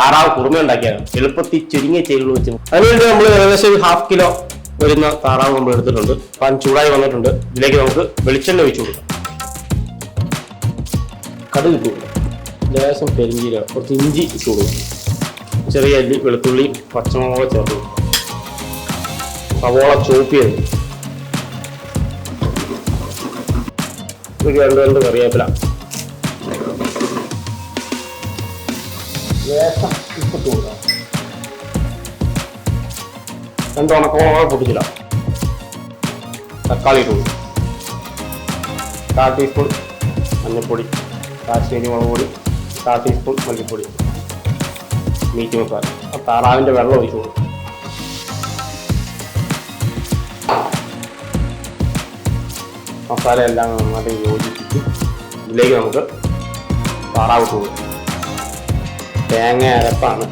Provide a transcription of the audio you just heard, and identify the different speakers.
Speaker 1: താറാവ് കുറുമ ഉണ്ടാക്കിയാണ് എളുപ്പത്തിൽ ചുരുങ്ങിയ ചേരുവകൾ വെച്ച്. അതിനുവേണ്ടി നമ്മൾ ഏകദേശം 1/2 കിലോ വരുന്ന താറാവ് നമ്മൾ എടുത്തിട്ടുണ്ട്. പാൻ ചൂടായി വന്നിട്ടുണ്ട്. ഇതിലേക്ക് നമുക്ക് വെളിച്ചെണ്ണ ഒഴിച്ചു കൊടുക്കാം. കടുക് ഇട്ട് കൊടുക്കാം. ലേശം പെരിഞ്ചീരകം, കുറച്ച് ഇഞ്ചി ഇട്ട് കൊടുക്കാം. ചെറിയ അല്ലി, വെളുത്തുള്ളി, പച്ചമുളക് ചേർത്ത് കൊടുക്കാം. സവോള ചോപ്പ് ചെയ്ത് ഒരു 2 കറിവേപ്പില, ലേശം ഉപ്പിട്ട് കൊടുക്കാം. 2 ഉണക്കമുളക് പൊട്ടിച്ചിടാം. തക്കാളി ഇട്ട് കൊടുക്കും. 1/4 ടീസ്പൂൺ മഞ്ഞൾപ്പൊടി, കാശ്മീരി മുളക് പൊടി, 1/4 ടീസ്പൂൺ മല്ലിപ്പൊടി, മീറ്റ് മസാല. താറാവിൻ്റെ വെള്ളം ഒഴിച്ചു കൊടുക്കും. മസാല എല്ലാം നന്നായിട്ട് യോജിപ്പിച്ച് ഇതിലേക്ക് നമുക്ക് താറാവ് ഇട്ട് കൊടുക്കും. തേങ്ങ അരപ്പാണ്.